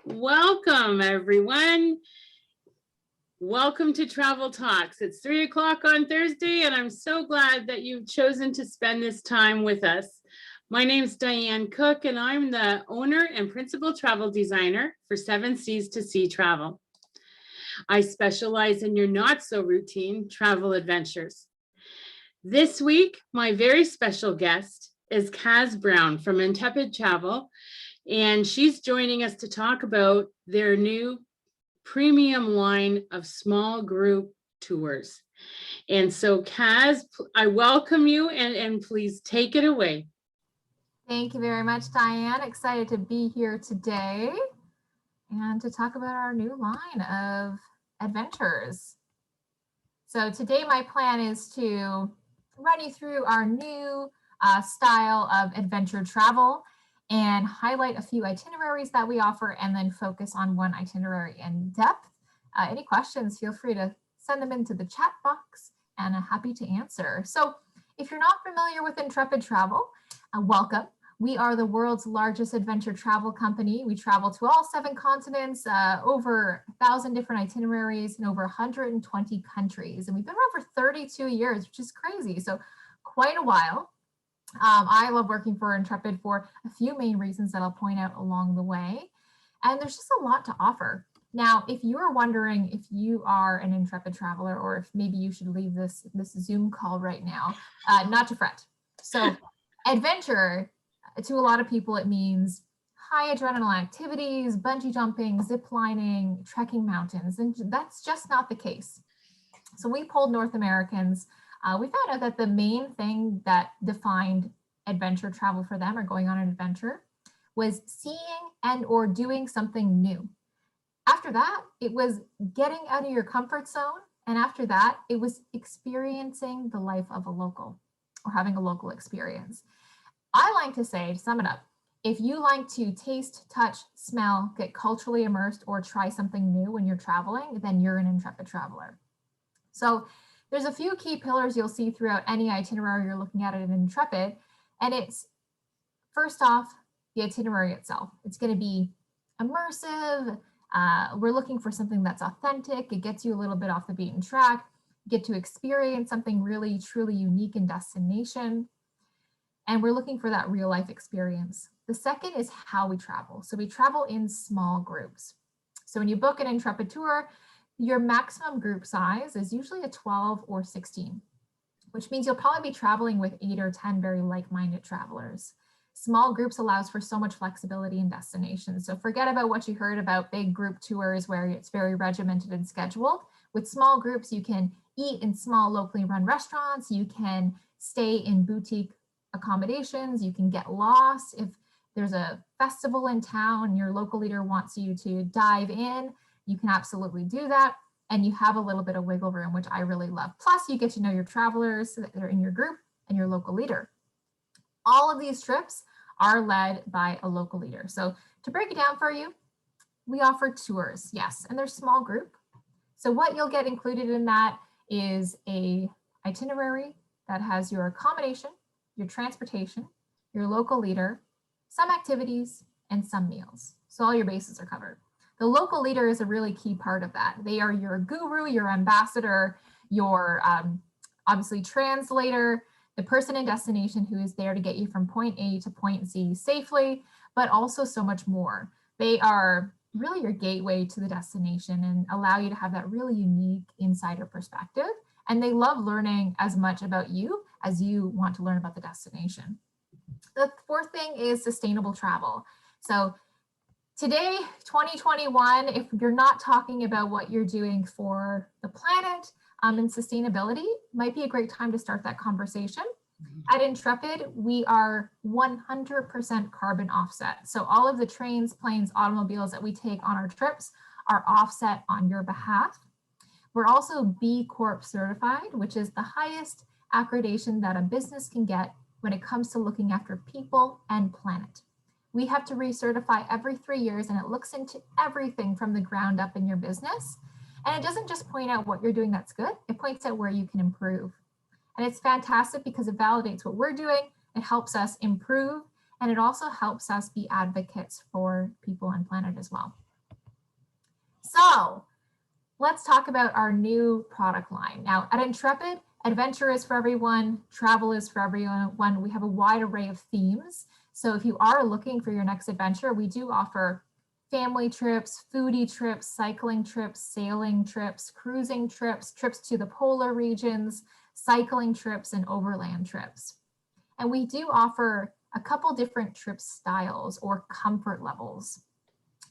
Welcome, everyone. Welcome to Travel Talks. It's 3 o'clock on Thursday, and I'm so glad that you've chosen to spend this time with us. My name's Diane Cook, and I'm the owner and principal travel designer for 7 Seas to Sea Travel. I specialize in your not so routine travel adventures. This week, my very special guest is Kaz Brown from Intrepid Travel, and she's joining us to talk about their new premium line of small group tours. And so Kaz, I welcome you and please take it away. Thank you very much, Diane. Excited to be here today and to talk about our new line of adventures. So today my plan is to run you through our new style of adventure travel and highlight a few itineraries that we offer and then focus on one itinerary in depth. Any questions, feel free to send them into the chat box and I'm happy to answer. So if you're not familiar with Intrepid Travel, welcome. We are the world's largest adventure travel company. We travel to all 7 continents, over 1,000 different itineraries in over 120 countries. And we've been around for 32 years, which is crazy. So quite a while. I love working for Intrepid for a few main reasons that I'll point out along the way. And there's just a lot to offer. Now, if you are wondering if you are an Intrepid traveler or if maybe you should leave this Zoom call right now, not to fret. So adventure, to a lot of people, it means high adrenaline activities, bungee jumping, zip lining, trekking mountains, and that's just not the case. So we polled North Americans. We found out that the main thing that defined adventure travel for them or going on an adventure was seeing and or doing something new. After that, it was getting out of your comfort zone. And after that, it was experiencing the life of a local or having a local experience. I like to say, to sum it up, if you like to taste, touch, smell, get culturally immersed, or try something new when you're traveling, then you're an Intrepid traveler. So there's a few key pillars you'll see throughout any itinerary you're looking at in Intrepid. And it's, first off, the itinerary itself. It's going to be immersive. We're looking for something that's authentic. It gets you a little bit off the beaten track. You get to experience something really, truly unique in destination. And we're looking for that real life experience. The second is how we travel. So we travel in small groups. So when you book an Intrepid tour, your maximum group size is usually a 12 or 16, which means you'll probably be traveling with 8 or 10 very like-minded travelers. Small groups allows for so much flexibility in destinations. So forget about what you heard about big group tours where it's very regimented and scheduled. With small groups, you can eat in small locally run restaurants. You can stay in boutique accommodations. You can get lost. If there's a festival in town, your local leader wants you to dive in, you can absolutely do that. And you have a little bit of wiggle room, which I really love. Plus, you get to know your travelers that are in your group and your local leader. All of these trips are led by a local leader. So to break it down for you, we offer tours, yes, and they're small group. So what you'll get included in that is a itinerary that has your accommodation, your transportation, your local leader, some activities, and some meals. So all your bases are covered. The local leader is a really key part of that. They are your guru, your ambassador, your obviously translator, the person in destination who is there to get you from point A to point Z safely, but also so much more. They are really your gateway to the destination and allow you to have that really unique insider perspective. And they love learning as much about you as you want to learn about the destination. The fourth thing is sustainable travel. So today, 2021, if you're not talking about what you're doing for the planet and sustainability, might be a great time to start that conversation. At Intrepid, we are 100% carbon offset. So all of the trains, planes, automobiles that we take on our trips are offset on your behalf. We're also B Corp certified, which is the highest accreditation that a business can get when it comes to looking after people and planet. We have to recertify every 3 years, and it looks into everything from the ground up in your business. And it doesn't just point out what you're doing that's good, it points out where you can improve. And it's fantastic because it validates what we're doing, it helps us improve, and it also helps us be advocates for people and planet as well. So let's talk about our new product line. Now at Intrepid, adventure is for everyone, travel is for everyone. We have a wide array of themes. So if you are looking for your next adventure, we do offer family trips, foodie trips, cycling trips, sailing trips, cruising trips, trips to the polar regions, cycling trips, and overland trips. And we do offer a couple different trip styles or comfort levels.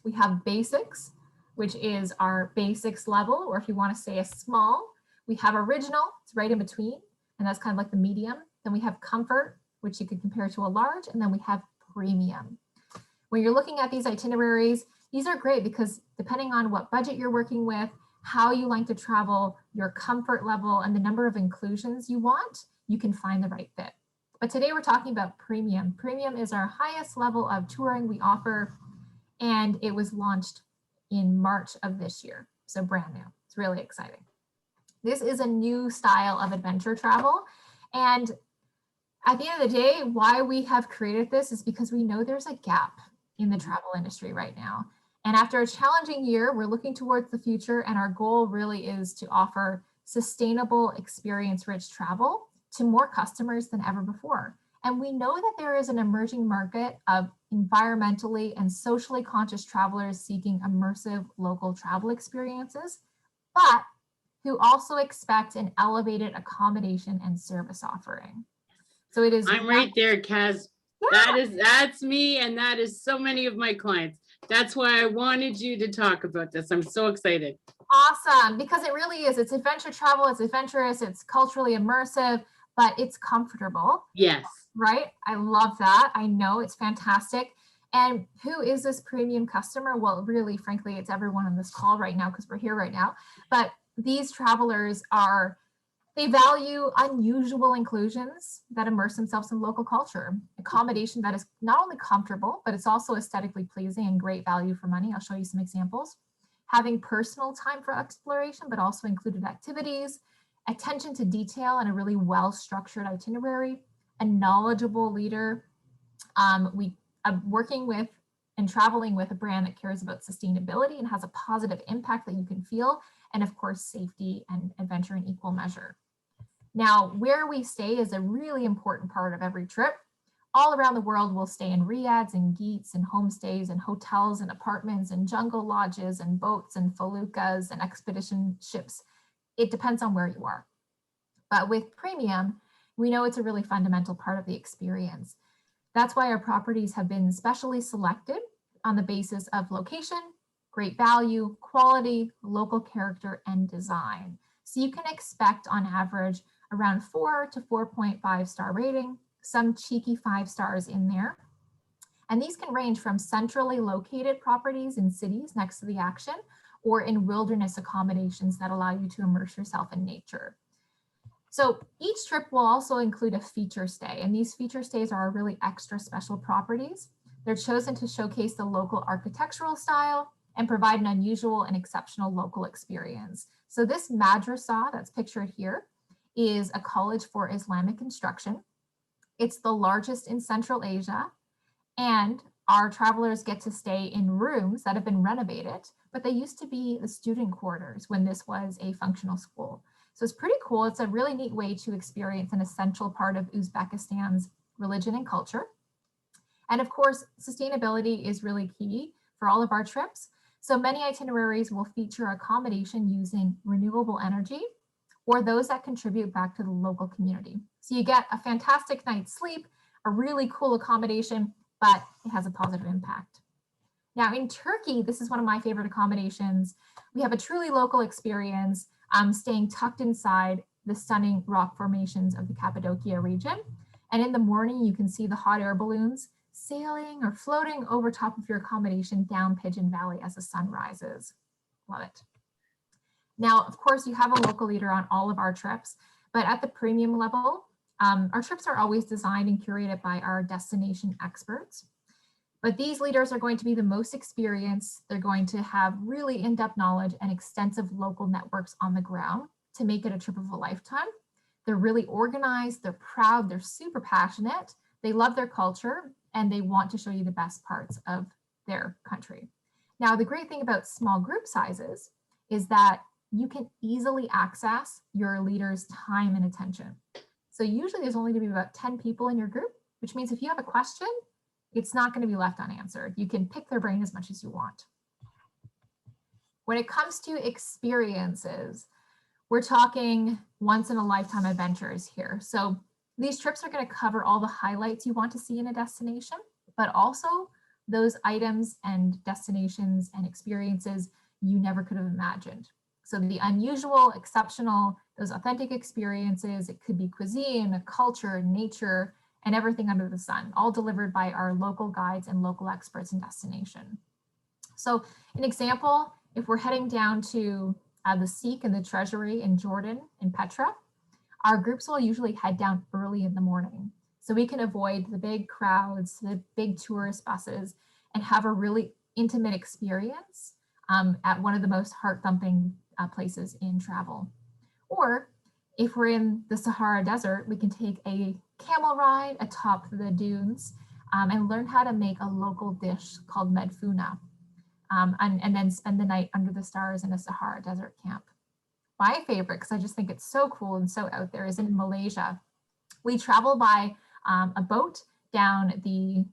We have basics, which is our basics level, or if you want to say a small. We have original, it's right in between, and that's kind of like the medium. Then we have comfort, which you could compare to a large, and then we have premium. When you're looking at these itineraries, these are great because depending on what budget you're working with, how you like to travel, your comfort level, and the number of inclusions you want, you can find the right fit. But today we're talking about premium. Premium is our highest level of touring we offer, and it was launched in March of this year, so brand new. It's really exciting. This is a new style of adventure travel, and at the end of the day, why we have created this is because we know there's a gap in the travel industry right now. And after a challenging year, we're looking towards the future, and our goal really is to offer sustainable, experience-rich travel to more customers than ever before. And we know that there is an emerging market of environmentally and socially conscious travelers seeking immersive local travel experiences, but who also expect an elevated accommodation and service offering. So it is. I'm right there, Kaz. Yeah. That's me, and that is so many of my clients. That's why I wanted you to talk about this. I'm so excited. Awesome, because it really is. It's adventure travel, it's adventurous, it's culturally immersive, but it's comfortable. Yes. Right? I love that. I know it's fantastic. And who is this premium customer? Well, really, frankly, it's everyone on this call right now because we're here right now. But these travelers they value unusual inclusions that immerse themselves in local culture, accommodation that is not only comfortable, but it's also aesthetically pleasing and great value for money. I'll show you some examples. Having personal time for exploration, but also included activities, attention to detail, and a really well-structured itinerary, a knowledgeable leader. We are working with and traveling with a brand that cares about sustainability and has a positive impact that you can feel, and of course, safety and adventure in equal measure. Now, where we stay is a really important part of every trip. All around the world, we'll stay in riads and geets and homestays and hotels and apartments and jungle lodges and boats and feluccas and expedition ships. It depends on where you are. But with premium, we know it's a really fundamental part of the experience. That's why our properties have been specially selected on the basis of location, great value, quality, local character, and design. So you can expect on average around 4 to 4.5 star rating, some cheeky 5 stars in there. And these can range from centrally located properties in cities next to the action or in wilderness accommodations that allow you to immerse yourself in nature. So each trip will also include a feature stay, and these feature stays are really extra special properties. They're chosen to showcase the local architectural style and provide an unusual and exceptional local experience. So this madrasa that's pictured here is a college for Islamic instruction. It's the largest in Central Asia, and our travelers get to stay in rooms that have been renovated, but they used to be the student quarters when this was a functional school. So it's pretty cool. It's a really neat way to experience an essential part of Uzbekistan's religion and culture. And of course, sustainability is really key for all of our trips. So many itineraries will feature accommodation using renewable energy or those that contribute back to the local community. So you get a fantastic night's sleep, a really cool accommodation, but it has a positive impact. Now in Turkey, this is one of my favorite accommodations. We have a truly local experience, staying tucked inside the stunning rock formations of the Cappadocia region. And in the morning, you can see the hot air balloons sailing or floating over top of your accommodation down Pigeon Valley as the sun rises. Love it. Now, of course, you have a local leader on all of our trips, but at the premium level, our trips are always designed and curated by our destination experts. But these leaders are going to be the most experienced. They're going to have really in-depth knowledge and extensive local networks on the ground to make it a trip of a lifetime. They're really organized, they're proud, they're super passionate, they love their culture, and they want to show you the best parts of their country. Now, the great thing about small group sizes is that you can easily access your leader's time and attention. So usually there's only going to be about 10 people in your group, which means if you have a question, it's not going to be left unanswered. You can pick their brain as much as you want. When it comes to experiences, we're talking once in a lifetime adventures here. So these trips are going to cover all the highlights you want to see in a destination, but also those items and destinations and experiences you never could have imagined. So the unusual, exceptional, those authentic experiences, it could be cuisine, culture, nature, and everything under the sun, all delivered by our local guides and local experts in destination. So an example, if we're heading down to the Sikh and the Treasury in Jordan, in Petra, our groups will usually head down early in the morning. So we can avoid the big crowds, the big tourist buses, and have a really intimate experience at one of the most heart-thumping places in travel. Or if we're in the Sahara Desert, we can take a camel ride atop the dunes and learn how to make a local dish called medfuna, and then spend the night under the stars in a Sahara Desert camp. My favorite, because I just think it's so cool and so out there, is in Malaysia. We travel by a boat down the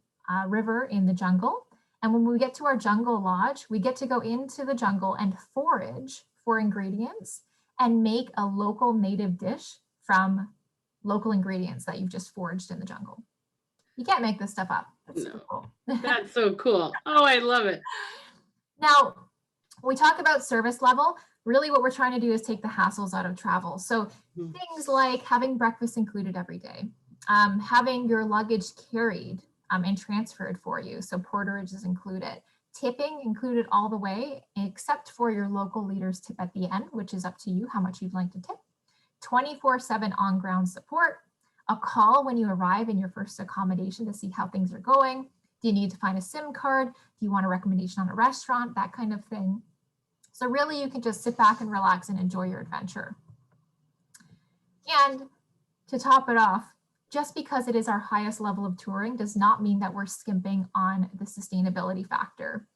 river in the jungle. And when we get to our jungle lodge, we get to go into the jungle and forage for ingredients and make a local native dish from local ingredients that you've just foraged in the jungle. You can't make this stuff up. That's so cool. That's so cool. Oh, I love it. Now, we talk about service level. Really what we're trying to do is take the hassles out of travel. So things like having breakfast included every day, having your luggage carried and transferred for you. So porterage is included. Tipping included all the way, except for your local leader's tip at the end, which is up to you how much you'd like to tip. 24/7 on-ground support, a call when you arrive in your first accommodation to see how things are going. Do you need to find a SIM card? Do you want a recommendation on a restaurant? That kind of thing. So really you can just sit back and relax and enjoy your adventure. And to top it off, just because it is our highest level of touring does not mean that we're skimping on the sustainability factor.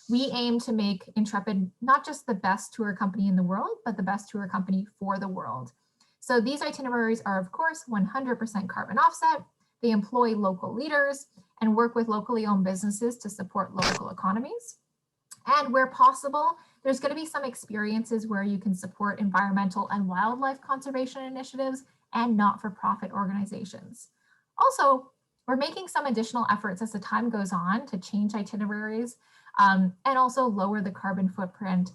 We aim to make Intrepid not just the best tour company in the world, but the best tour company for the world. So these itineraries are, of course, 100% carbon offset. They employ local leaders and work with locally owned businesses to support local economies. And where possible, there's going to be some experiences where you can support environmental and wildlife conservation initiatives and not-for-profit organizations. Also, we're making some additional efforts as the time goes on to change itineraries and also lower the carbon footprint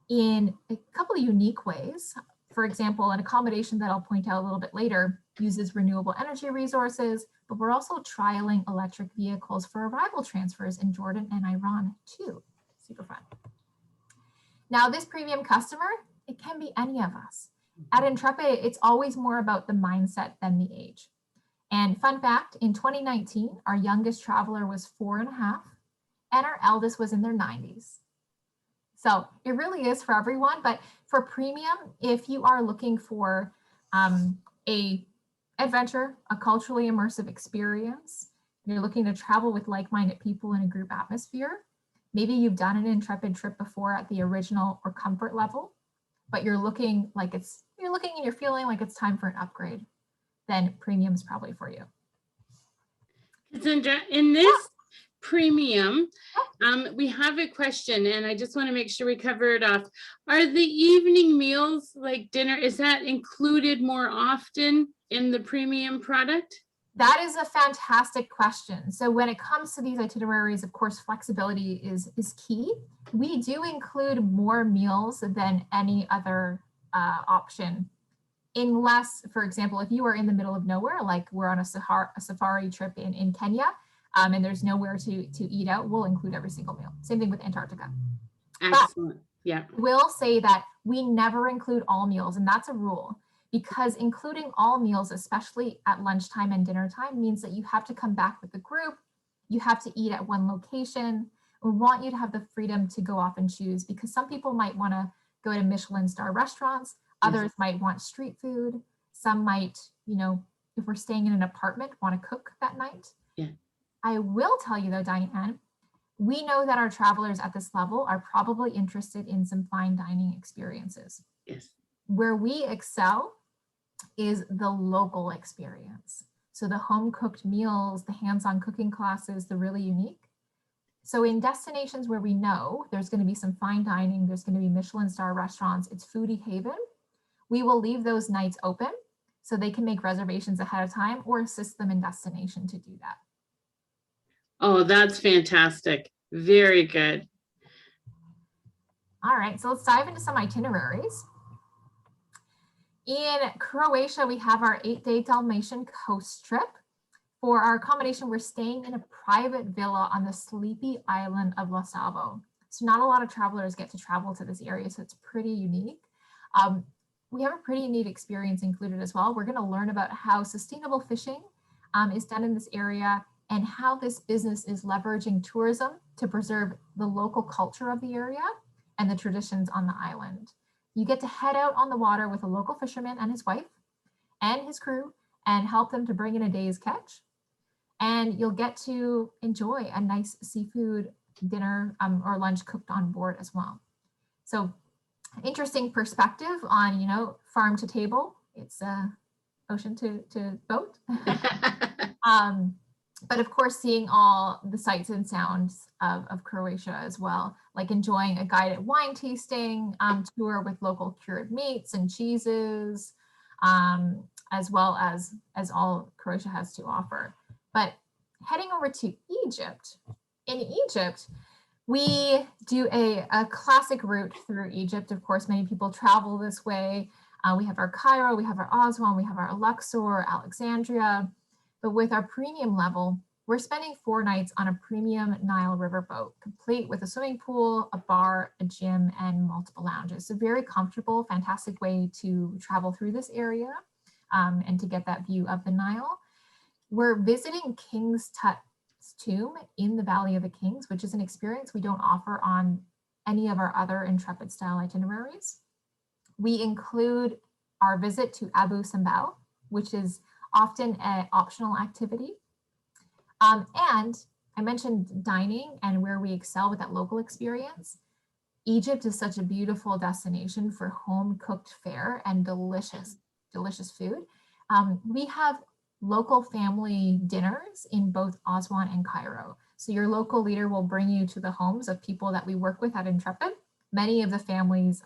in a couple of unique ways. For example, an accommodation that I'll point out a little bit later uses renewable energy resources, but we're also trialing electric vehicles for arrival transfers in Jordan and Iran too. Super fun. Now, this premium customer, it can be any of us. At Intrepid, it's always more about the mindset than the age. And fun fact, in 2019, our youngest traveler was 4.5, and our eldest was in their 90s. So it really is for everyone, but for premium, if you are looking for a adventure, a culturally immersive experience, you're looking to travel with like-minded people in a group atmosphere, maybe you've done an Intrepid trip before at the original or comfort level, but you're looking and you're feeling like it's time for an upgrade, then premium's probably for you. Cassandra, in this premium, we have a question and I just want to make sure we cover it off. Are the evening meals like dinner, is that included more often in the premium product? That is a fantastic question. So when it comes to these itineraries, of course, flexibility is key. We do include more meals than any other option. Unless, for example, if you are in the middle of nowhere, like we're on a safari trip in Kenya, and there's nowhere to eat out, we'll include every single meal. Same thing with Antarctica. Excellent. Yeah. We'll say that we never include all meals, and that's a rule, because including all meals, especially at lunchtime and dinner time, means that you have to come back with the group, you have to eat at one location. We want you to have the freedom to go off and choose, because some people might want to go to Michelin star restaurants, others might want street food, some might, if we're staying in an apartment, want to cook that night. Yeah. I will tell you though, Diane, we know that our travelers at this level are probably interested in some fine dining experiences. Yes. Where we excel is the local experience. So the home cooked meals, the hands-on cooking classes, the really unique. So in destinations where we know there's going to be some fine dining, there's going to be Michelin star restaurants, it's foodie haven, we will leave those nights open so they can make reservations ahead of time or assist them in destination to do that. Oh, that's fantastic. Very good. All right, so let's dive into some itineraries. In Croatia, we have our 8-day Dalmatian coast trip. For our accommodation, we're staying in a private villa on the sleepy island of Lasavo. So not a lot of travelers get to travel to this area, so it's pretty unique. We have a pretty neat experience included as well. We're going to learn about how sustainable fishing is done in this area and how this business is leveraging tourism to preserve the local culture of the area and the traditions on the island. You get to head out on the water with a local fisherman and his wife and his crew and help them to bring in a day's catch. And you'll get to enjoy a nice seafood dinner or lunch cooked on board as well. So interesting perspective on, you know, farm to table. It's ocean to boat. But of course, seeing all the sights and sounds of Croatia as well, like enjoying a guided wine tasting tour with local cured meats and cheeses, as well as all Croatia has to offer. But heading over to Egypt, in Egypt, we do a classic route through Egypt. Of course, many people travel this way. We have our Cairo, we have our Aswan, we have our Luxor, Alexandria. But with our premium level, we're spending 4 nights on a premium Nile River boat, complete with a swimming pool, a bar, a gym, and multiple lounges. So very comfortable, fantastic way to travel through this area and to get that view of the Nile. We're visiting King's Tut's tomb in the Valley of the Kings, which is an experience we don't offer on any of our other Intrepid style itineraries. We include our visit to Abu Simbel, which is often an optional activity. And I mentioned dining and where we excel with that local experience. Egypt is such a beautiful destination for home cooked fare and delicious, delicious food. We have local family dinners in both Aswan and Cairo. So your local leader will bring you to the homes of people that we work with at Intrepid. Many of the families,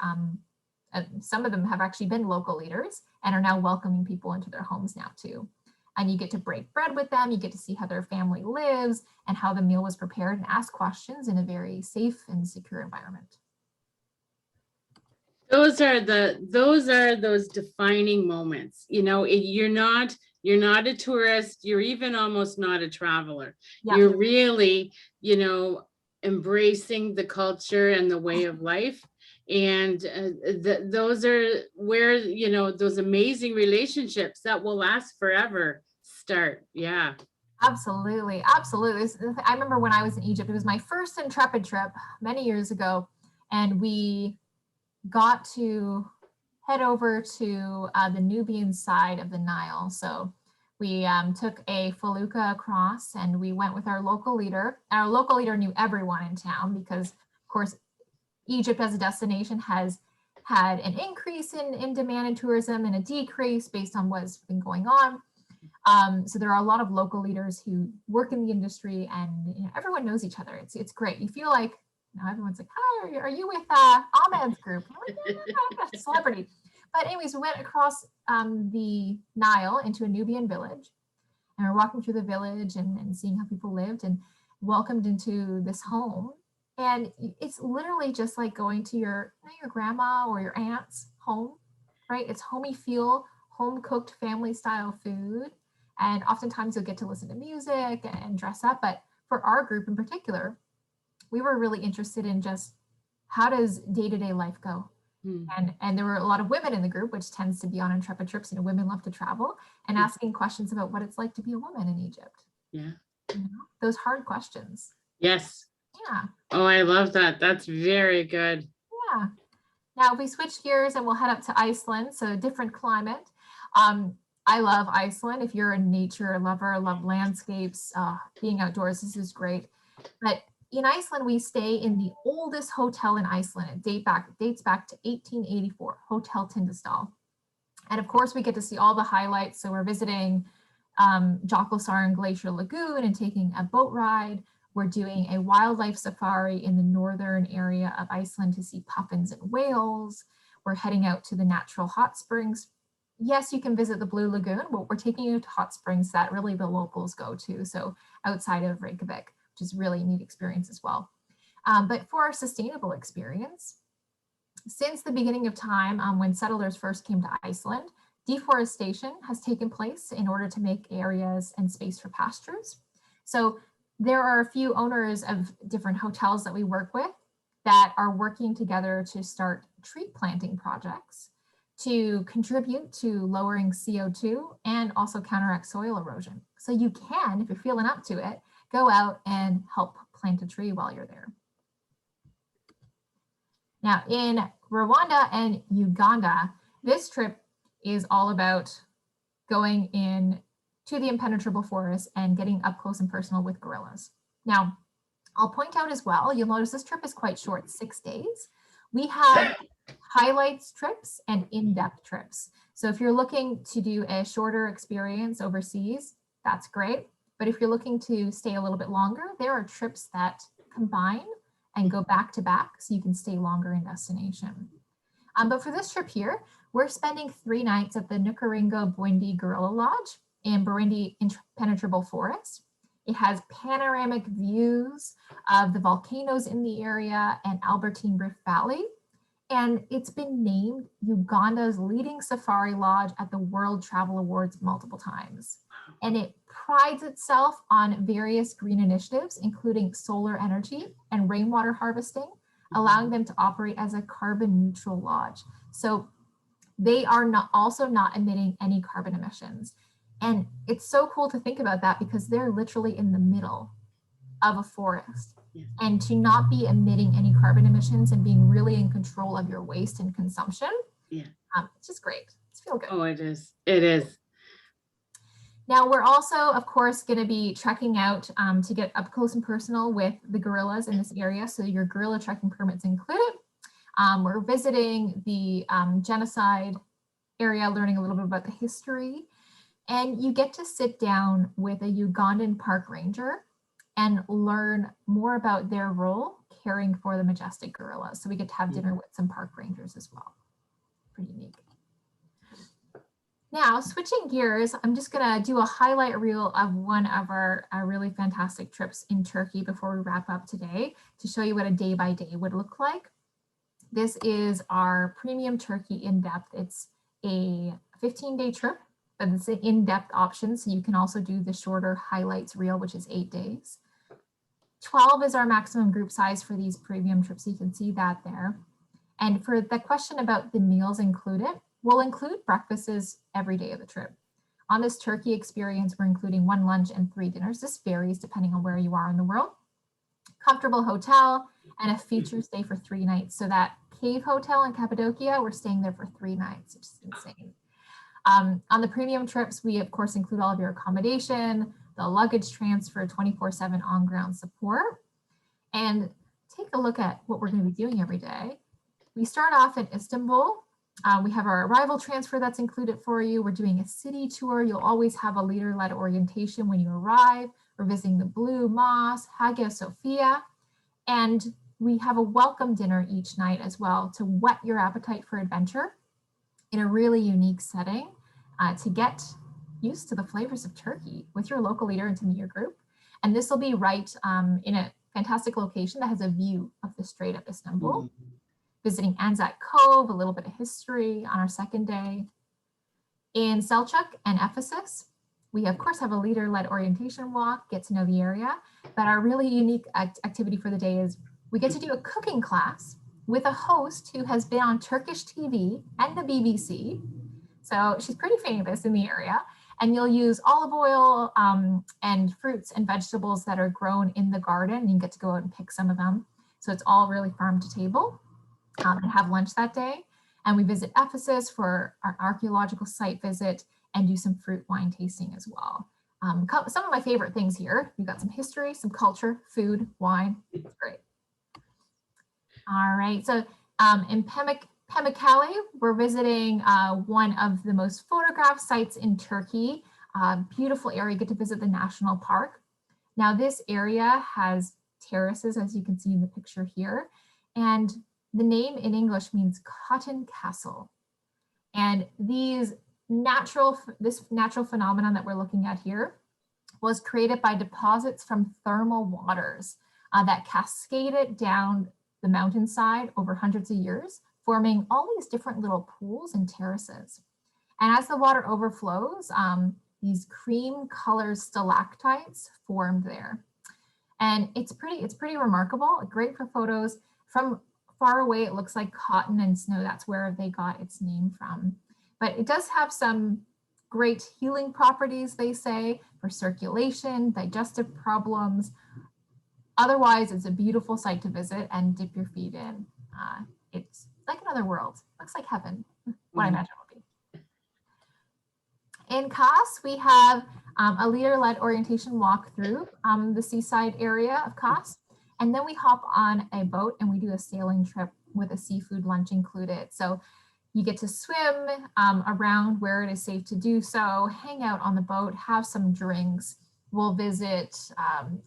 some of them have actually been local leaders and are now welcoming people into their homes now too. And you get to break bread with them, you get to see how their family lives and how the meal was prepared and ask questions in a very safe and secure environment. Those are those defining moments. You know, you're not a tourist, you're even almost not a traveler. Yeah. You're really, you know, embracing the culture and the way of life. And those are where, you know, those amazing relationships that will last forever start. Yeah. Absolutely. Absolutely. I remember when I was in Egypt, it was my first Intrepid trip many years ago. And we got to head over to the Nubian side of the Nile. So we took a felucca across and we went with our local leader. Our local leader knew everyone in town because, of course, Egypt as a destination has had an increase in demand in tourism and a decrease based on what's been going on. So there are a lot of local leaders who work in the industry and, you know, everyone knows each other. It's great. You feel like, you know, everyone's like, hi, are you with Ahmed's group? I'm like, yeah, I'm a celebrity. But anyways, we went across the Nile into a Nubian village and we're walking through the village and seeing how people lived and welcomed into this home. And it's literally just like going to your grandma or your aunt's home, right? It's homey feel, home cooked family style food. And oftentimes you'll get to listen to music and dress up. But for our group in particular, we were really interested in just how does day-to-day life go? And there were a lot of women in the group, which tends to be on Intrepid trips. You know, women love to travel and asking questions about what it's like to be a woman in Egypt. Yeah. You know, those hard questions. Yes. Yeah. Oh, I love that. That's very good. Yeah. Now we switch gears and we'll head up to Iceland. So different climate. I love Iceland. If you're a nature lover, love landscapes, being outdoors, this is great. But in Iceland, we stay in the oldest hotel in Iceland. It dates back to 1884, Hotel Tindastal. And of course, we get to see all the highlights. So we're visiting Jökulsá Glacier Lagoon and taking a boat ride. We're doing a wildlife safari in the northern area of Iceland to see puffins and whales. We're heading out to the natural hot springs. Yes, you can visit the Blue Lagoon, but we're taking you to hot springs that really the locals go to. So outside of Reykjavik, which is really a neat experience as well. But for our sustainable experience, since the beginning of time, when settlers first came to Iceland, deforestation has taken place in order to make areas and space for pastures. So there are a few owners of different hotels that we work with that are working together to start tree planting projects to contribute to lowering CO2 and also counteract soil erosion. So you can, if you're feeling up to it, go out and help plant a tree while you're there. Now in Rwanda and Uganda, this trip is all about going in to the impenetrable forest and getting up close and personal with gorillas. Now, I'll point out as well, you'll notice this trip is quite short, 6 days. We have highlights trips and in-depth trips. So if you're looking to do a shorter experience overseas, that's great. But if you're looking to stay a little bit longer, there are trips that combine and go back to back so you can stay longer in destination. But for this trip here, we're spending 3 nights at the Nukaringo Bwindi Gorilla Lodge in Burundi Impenetrable Forest. It has panoramic views of the volcanoes in the area and Albertine Rift Valley. And it's been named Uganda's leading safari lodge at the World Travel Awards multiple times. And it prides itself on various green initiatives, including solar energy and rainwater harvesting, allowing them to operate as a carbon neutral lodge. So they are also not emitting any carbon emissions. And it's so cool to think about that because they're literally in the middle of a forest. Yeah. And to not be emitting any carbon emissions and being really in control of your waste and consumption. Yeah. It's just great. It's feel good. Oh, it is. It is. Now we're also, of course, going to be trekking out to get up close and personal with the gorillas in this area. So your gorilla trekking permits included. We're visiting the genocide area, learning a little bit about the history. And you get to sit down with a Ugandan park ranger and learn more about their role caring for the majestic gorillas. So we get to have dinner with some park rangers as well. Pretty unique. Now, switching gears, I'm just gonna do a highlight reel of one of our really fantastic trips in Turkey before we wrap up today to show you what a day by day would look like. This is our premium Turkey in-depth. It's a 15-day trip, but it's an in-depth option. So you can also do the shorter highlights reel, which is 8 days. 12 is our maximum group size for these premium trips. You can see that there. And for the question about the meals included, we'll include breakfasts every day of the trip. On this Turkey experience, we're including 1 lunch and 3 dinners. This varies depending on where you are in the world. Comfortable hotel and a feature stay for 3 nights. So that cave hotel in Cappadocia, we're staying there for 3 nights, which is insane. On the premium trips, we of course include all of your accommodation, the luggage transfer, 24/7 on-ground support. And take a look at what we're going to be doing every day. We start off in Istanbul. We have our arrival transfer that's included for you. We're doing a city tour. You'll always have a leader-led orientation when you arrive. We're visiting the Blue Mosque, Hagia Sophia, and we have a welcome dinner each night as well to whet your appetite for adventure in a really unique setting to get used to the flavors of Turkey with your local leader and to meet your group. And this will be right in a fantastic location that has a view of the Strait of Istanbul. Mm-hmm. Visiting Anzac Cove, a little bit of history on our 2nd day. In Selçuk and Ephesus, we of course have a leader-led orientation walk, get to know the area, but our really unique activity for the day is we get to do a cooking class with a host who has been on Turkish TV and the BBC. So she's pretty famous in the area, and you'll use olive oil and fruits and vegetables that are grown in the garden, and you get to go out and pick some of them. So it's all really farm to table. And have lunch that day. And we visit Ephesus for our archaeological site visit and do some fruit wine tasting as well. Some of my favorite things here. We've got some history, some culture, food, wine. It's great. All right, so in Pamukkale, we're visiting one of the most photographed sites in Turkey. Beautiful area, you get to visit the national park. Now this area has terraces, as you can see in the picture here, and the name in English means cotton castle. And this natural phenomenon that we're looking at here was created by deposits from thermal waters that cascaded down the mountainside over hundreds of years, forming all these different little pools and terraces. And as the water overflows, these cream colored stalactites formed there. And it's pretty remarkable, great for photos. From far away, it looks like cotton and snow. That's where they got its name from. But it does have some great healing properties, they say, for circulation, digestive problems. Otherwise, it's a beautiful site to visit and dip your feet in. It's like another world. Looks like heaven, what I imagine it will be. In Kos, we have a leader-led orientation walk through the seaside area of Kos. And then we hop on a boat and we do a sailing trip with a seafood lunch included. So you get to swim around where it is safe to do so, hang out on the boat, have some drinks. We'll visit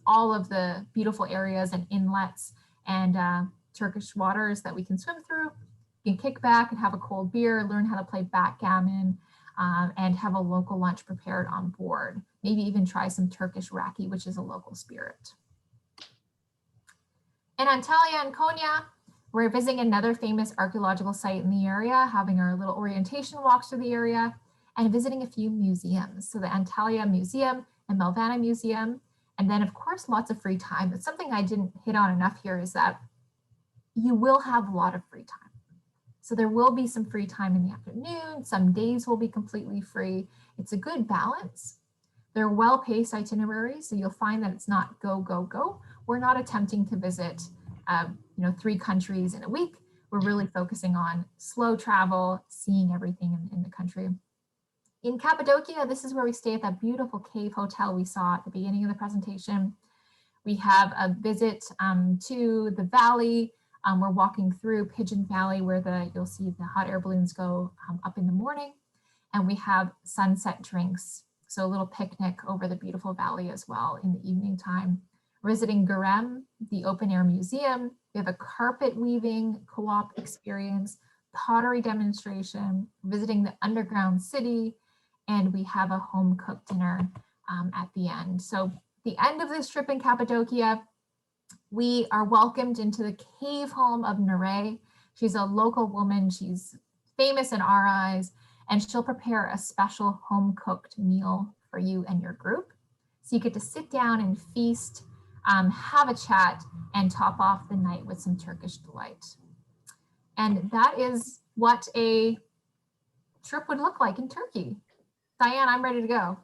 all of the beautiful areas and inlets and Turkish waters that we can swim through. You can kick back and have a cold beer, learn how to play backgammon, and have a local lunch prepared on board. Maybe even try some Turkish raki, which is a local spirit. In Antalya and Konya, we're visiting another famous archaeological site in the area, having our little orientation walks through the area, and visiting a few museums. So the Antalya Museum and Malvana Museum, and then of course, lots of free time. But something I didn't hit on enough here is that you will have a lot of free time. So there will be some free time in the afternoon. Some days will be completely free. It's a good balance. They're well-paced itineraries, so you'll find that it's not go, go, go. We're not attempting to visit 3 countries in a week. We're really focusing on slow travel, seeing everything in the country. In Cappadocia, this is where we stay at that beautiful cave hotel we saw at the beginning of the presentation. We have a visit to the valley. We're walking through Pigeon Valley where you'll see the hot air balloons go up in the morning. And we have sunset drinks. So a little picnic over the beautiful valley as well in the evening time. Visiting Gurem, the open air museum. We have a carpet weaving co-op experience, pottery demonstration, visiting the underground city, and we have a home cooked dinner at the end. So the end of this trip in Cappadocia, we are welcomed into the cave home of Nuray. She's a local woman. She's famous in our eyes, and she'll prepare a special home cooked meal for you and your group. So you get to sit down and feast, have a chat, and top off the night with some Turkish delight. And that is what a trip would look like in Turkey. Diane, I'm ready to go.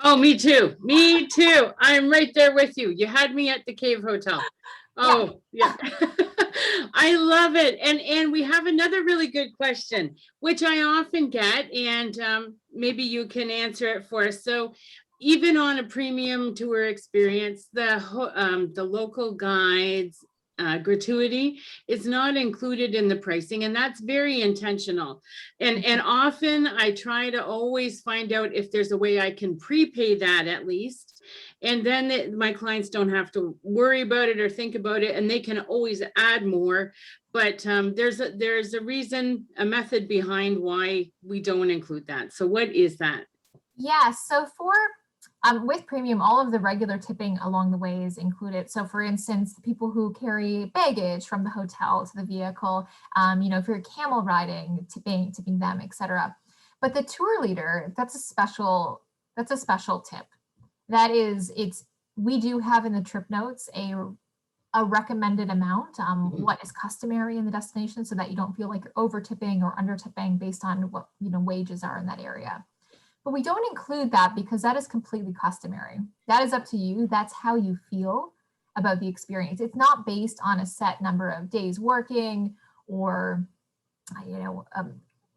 Oh, me too. Me too. I'm right there with you. You had me at the Cave Hotel. Oh, yeah. I love it. And we have another really good question, which I often get, and maybe you can answer it for us. So even on a premium tour experience, the local guides gratuity is not included in the pricing, and that's very intentional. And often I try to always find out if there's a way I can prepay that at least, and then my clients don't have to worry about it or think about it, and they can always add more. But there's a reason, a method behind why we don't include that. So what is that? Yeah, so with premium, all of the regular tipping along the way is included. So for instance, the people who carry baggage from the hotel to the vehicle, if you're camel riding, tipping them, etc. But the tour leader, that's a special tip. That is, we do have in the trip notes a recommended amount, what is customary in the destination, so that you don't feel like you're over tipping or under tipping based on what wages are in that area. But we don't include that because that is completely customary. That is up to you. That's how you feel about the experience. It's not based on a set number of days working or,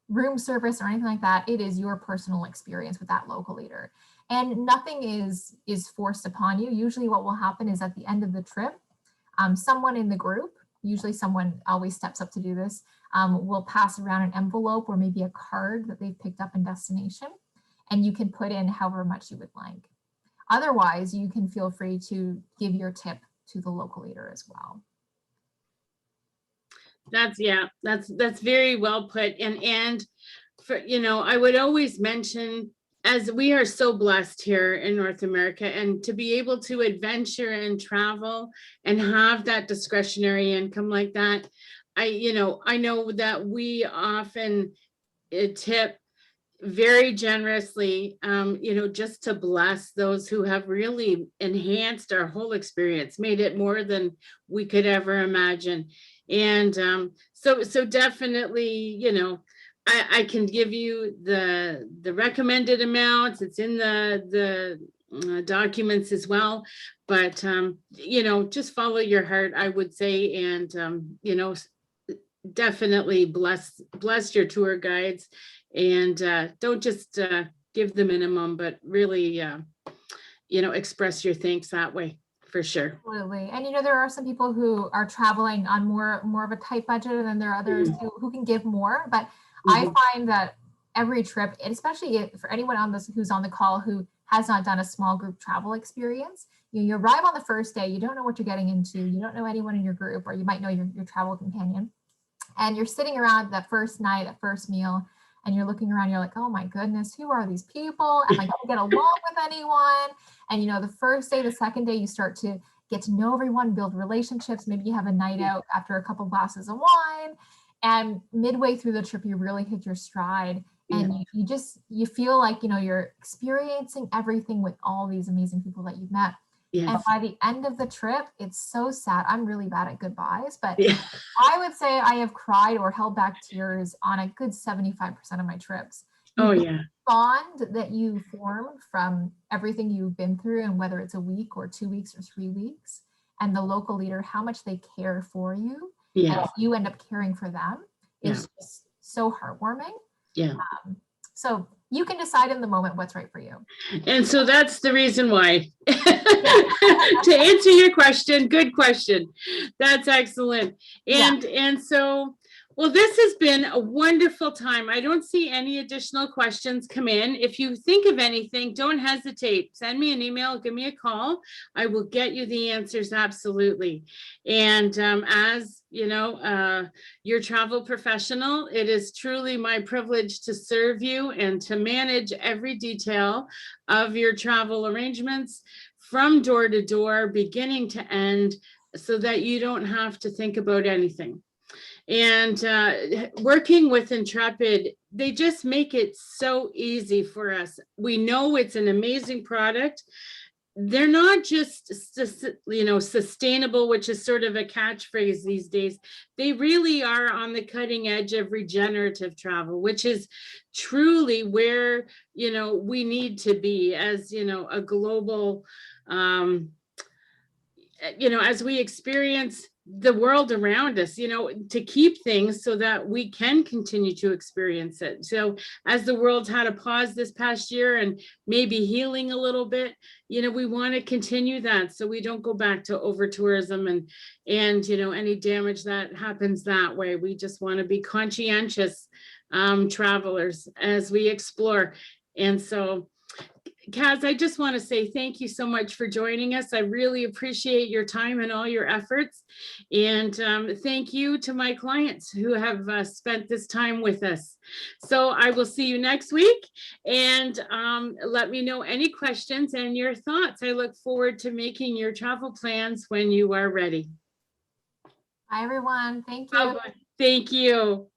room service or anything like that. It is your personal experience with that local leader. And nothing is forced upon you. Usually what will happen is at the end of the trip, someone in the group, usually someone always steps up to do this, will pass around an envelope or maybe a card that they've picked up in destination, and you can put in however much you would like. Otherwise, you can feel free to give your tip to the local leader as well. That's very well put. And for, you know, I would always mention, as we are so blessed here in North America, and to be able to adventure and travel and have that discretionary income like that, I know that we often tip very generously, just to bless those who have really enhanced our whole experience, made it more than we could ever imagine. And so definitely, I can give you the recommended amounts. It's in the documents as well, but just follow your heart, I would say, and definitely bless your tour guides, and don't just give the minimum, but really express your thanks that way, for sure. Absolutely. And there are some people who are traveling on more of a tight budget, and then there are others who can give more. But I find that every trip, and especially for anyone on this who's on the call who has not done a small group travel experience, you arrive on the first day, you don't know what you're getting into, you don't know anyone in your group, or you might know your travel companion, and you're sitting around that first night, that first meal, and you're looking around, you're like, oh my goodness, who are these people? Am I going to get along with anyone? And the first day, the second day, you start to get to know everyone, build relationships. Maybe you have a night out after a couple glasses of wine, and midway through the trip, you really hit your stride, and you feel like you're experiencing everything with all these amazing people that you've met. Yes. And by the end of the trip, it's so sad. I'm really bad at goodbyes, but I would say I have cried or held back tears on a good 75% of my trips. The bond that you form from everything you've been through, and whether it's a week or 2 weeks or 3 weeks, and the local leader, how much they care for you, and you end up caring for them, is just so heartwarming. So you can decide in the moment what's right for you. And so that's the reason why. To answer your question, good question. That's excellent. And so, well, this has been a wonderful time. I don't see any additional questions come in. If you think of anything, don't hesitate. Send me an email, give me a call. I will get you the answers, absolutely. And as your travel professional, it is truly my privilege to serve you and to manage every detail of your travel arrangements from door to door, beginning to end, so that you don't have to think about anything. And working with Intrepid, they just make it so easy for us. We know it's an amazing product. They're not just, sustainable, which is sort of a catchphrase these days. They really are on the cutting edge of regenerative travel, which is truly where, we need to be as, a global, as we experience the world around us, to keep things so that we can continue to experience it. So as the world's had a pause this past year and maybe healing a little bit, we want to continue that so we don't go back to over tourism and any damage that happens that way. We just want to be conscientious travelers as we explore. And so, Kaz, I just want to say thank you so much for joining us. I really appreciate your time and all your efforts. And thank you to my clients who have spent this time with us. So I will see you next week, and let me know any questions and your thoughts. I look forward to making your travel plans when you are ready. Bye, everyone. Thank you. Thank you.